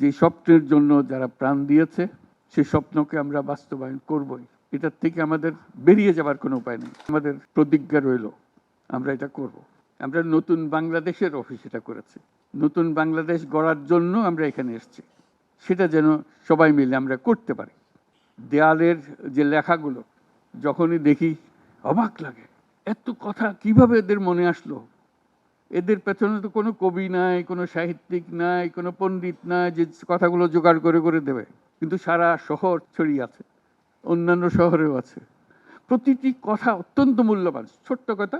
যে স্বপ্নের জন্য যারা প্রাণ দিয়েছে সেই স্বপ্নকে আমরা বাস্তবায়ন করবই। এটার থেকে আমাদের বেরিয়ে যাবার কোনো উপায় নেই। আমাদের প্রতিজ্ঞা রইল আমরা এটা করব। আমরা নতুন বাংলাদেশের অফিস এটা করেছি। নতুন বাংলাদেশ গড়ার জন্য আমরা এখানে এসেছি। সেটা যেন সবাই মিলে আমরা করতে পারি। দেয়ালের যে লেখাগুলো যখনই দেখি অবাক লাগে, এত কথা কিভাবে এদের মনে আসলো। এদের পেছনে তো কোনো কবি নাই, কোনো সাহিত্যিক নাই, কোনো পণ্ডিত নাই যে কথাগুলো জোগাড় করে করে দেবে। কিন্তু সারা শহর ছড়িয়ে আছে, অন্যান্য শহরেও আছে। প্রতিটি কথা অত্যন্ত মূল্যবান। ছোট্ট কথা,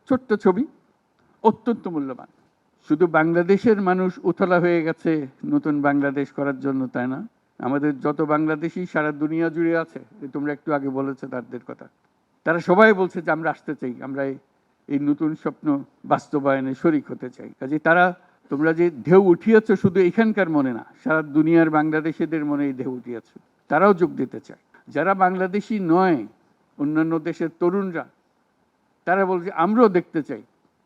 ছোট্ট ছবি, অত্যন্ত মূল্যবান। শুধু বাংলাদেশের মানুষ উতলা হয়ে গেছে নতুন বাংলাদেশ করার জন্য, তাই না? আমাদের যত বাংলাদেশি সারা দুনিয়া জুড়ে আছে, তোমরা একটু আগে বলেছো তাদের কথা, তারা সবাই বলছে যে আমরা আসতে চাই, আমরা এই নতুন স্বপ্ন বাস্তবায়নে শরিক হতে চাই। কাজে তারা, তোমরা যে ঢেউ উঠিয়েছ শুধু এখানকার মনে না, সারা দুনিয়ার বাংলাদেশিদের মনে এই ঢেউ উঠিয়েছে, তারাও যোগ দিতে চায়। যারা বাংলাদেশি নয়, অন্যান্য দেশের তরুণরা, তারা বলছে আমরাও দেখতে চাই,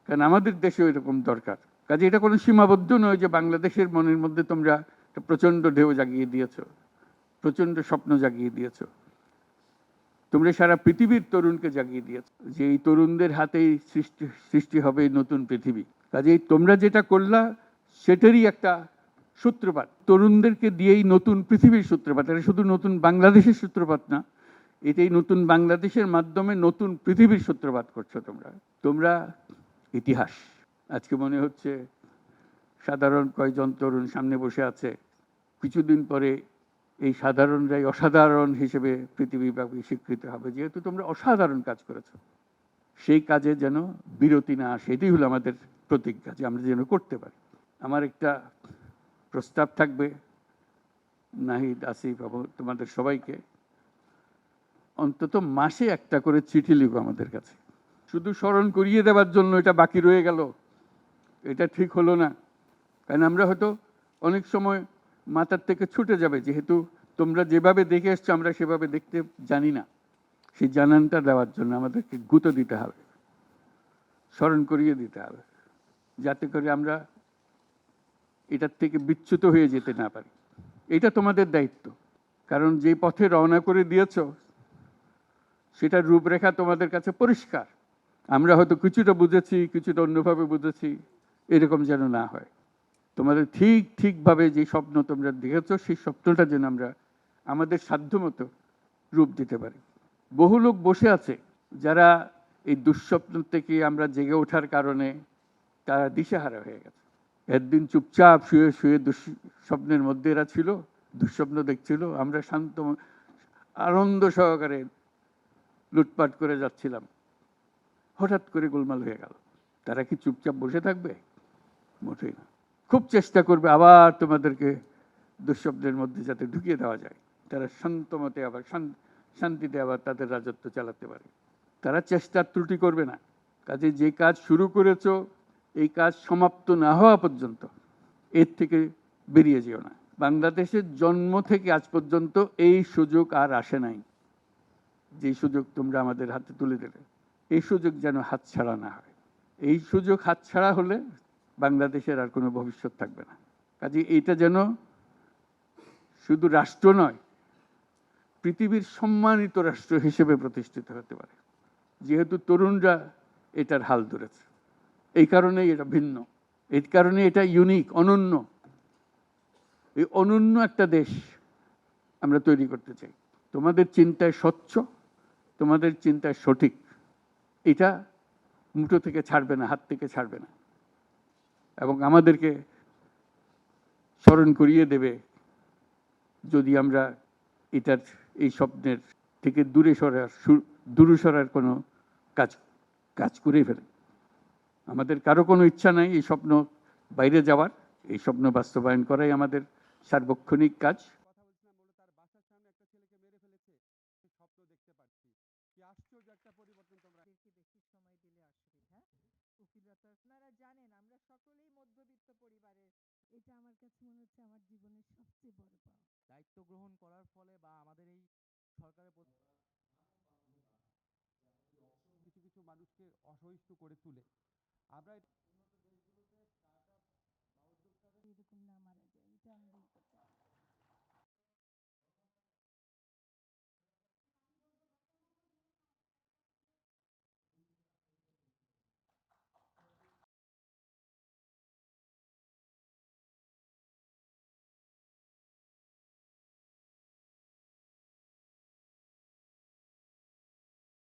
কারণ আমাদের দেশেও এরকম দরকার। কাজে এটা কোনো সীমাবদ্ধ নয় যে বাংলাদেশের মনের মধ্যে তোমরা একটা প্রচণ্ড ঢেউ জাগিয়ে দিয়েছ, প্রচণ্ড স্বপ্ন জাগিয়ে দিয়েছ। তোমরা সারা পৃথিবীর তরুণকে জাগিয়ে দিয়েছ যে এই তরুণদের হাতেই সৃষ্টি হবে নতুন পৃথিবী। কাজেই তোমরা যেটা করলা সেটারই একটা সূত্রপাত, তরুণদেরকে দিয়েই নতুন পৃথিবীর সূত্রপাত। এটা শুধু নতুন বাংলাদেশের সূত্রপাত না, এটাই নতুন বাংলাদেশের মাধ্যমে নতুন পৃথিবীর সূত্রপাত করছো তোমরা। তোমরা ইতিহাস। আজকে মনে হচ্ছে সাধারণ কয়েকজন তরুণ সামনে বসে আছে, কিছুদিন পরে এই সাধারণরাই অসাধারণ হিসেবে পৃথিবীব্যাপী স্বীকৃত হবে, যেহেতু তোমরা অসাধারণ কাজ করেছো। সেই কাজে যেন বিরতি না আসে, এটাই হলো আমাদের প্রতিজ্ঞা, যে আমরা যেন করতে পারি। আমার একটা প্রস্তাব থাকবে নাহিদ, আসিফ এবং তোমাদের সবাইকে, অন্তত মাসে একটা করে চিঠি লিখো আমাদের কাছে। শুধু স্মরণ করিয়ে দেওয়ার জন্য এটা বাকি রয়ে গেল, এটা ঠিক হলো না। কারণ আমরা হয়তো অনেক সময় মাথার থেকে ছুটে যাবে, যেহেতু তোমরা যেভাবে দেখে এসছো আমরা সেভাবে দেখতে জানি না। সেই জানানটা দেওয়ার জন্য আমাদেরকে গুঁতো দিতে হবে, স্মরণ করিয়ে দিতে হবে, যাতে করে আমরা এটার থেকে বিচ্যুত হয়ে যেতে না পারি। এটা তোমাদের দায়িত্ব, কারণ যে পথে রওনা করে দিয়েছ সেটার রূপরেখা তোমাদের কাছে পরিষ্কার। আমরা হয়তো কিছুটা বুঝেছি, কিছুটা অন্যভাবে বুঝেছি, এরকম যেন না হয়। তোমাদের ঠিকভাবে যে স্বপ্ন তোমরা দেখেছো সেই স্বপ্নটা যেন আমরা আমাদের সাধ্যমতো রূপ দিতে পারি। বহু লোক বসে আছে যারা এই দুঃস্বপ্ন থেকে আমরা জেগে ওঠার কারণে তারা দিশেহারা হয়ে গেছে। একদিন চুপচাপ শুয়ে শুয়ে দুঃস্বপ্নের মধ্যে এরা ছিল, দুঃস্বপ্ন দেখছিল, আমরা শান্ত আনন্দ সহকারে লুটপাট করে যাচ্ছিলাম, হঠাৎ করে গোলমাল হয়ে গেল। তারা কি চুপচাপ বসে থাকবে? মোটেই না। খুব চেষ্টা করবে আবার তোমাদেরকে দুঃস্বপ্নের মধ্যে যাতে ঢুকিয়ে দেওয়া যায়, তারা শান্তমতে আবার শান্তিতে আবার তাদের রাজত্ব চালাতে পারে। তারা চেষ্টার ত্রুটি করবে না। কাজে যে কাজ শুরু করেছো এই কাজ সমাপ্ত না হওয়া পর্যন্ত এর থেকে বেরিয়ে যেও না। বাংলাদেশের জন্ম থেকে আজ পর্যন্ত এই সুযোগ আর আসে নাই, যে সুযোগ তোমরা আমাদের হাতে তুলে দেবে। এই সুযোগ যেন হাতছাড়া না হয়। এই সুযোগ হাতছাড়া হলে বাংলাদেশের আর কোনো ভবিষ্যৎ থাকবে না। কাজে এটা যেন শুধু রাষ্ট্র নয়, পৃথিবীর সম্মানিত রাষ্ট্র হিসেবে প্রতিষ্ঠিত হতে পারে, যেহেতু তরুণরা এটার হাল ধরেছে। এই কারণেই এটা ভিন্ন, এই কারণে এটা ইউনিক, অনন্য। এই অনন্য একটা দেশ আমরা তৈরি করতে চাই। তোমাদের চিন্তায় স্বচ্ছ, তোমাদের চিন্তায় সঠিক, এটা মুঠো থেকে ছাড়বে না, হাত থেকে ছাড়বে না, এবং আমাদেরকে স্মরণ করিয়ে দেবে যদি আমরা এটার এই স্বপ্নের থেকে দূরে সরার কোনো কাজ করে ফেলে। আমাদের কারো কোনো ইচ্ছা নাই এই স্বপ্ন বাইরে যাওয়ার, এই স্বপ্ন বাস্তবায়ন করাই আমাদের সার্বক্ষণিক কাজ। আপনারা জানেন আমরা সকলেই মধ্যবিত্ত পরিবারের। এটা আমার কাছে মনে হচ্ছে আমার জীবনের সবচেয়ে বড় পাওয়া। দায়িত্ব গ্রহণ করার ফলে বা আমাদের এই সরকারের কিছু কিছু মানুষকে অসহিষ্ণু করে তুলে আমরা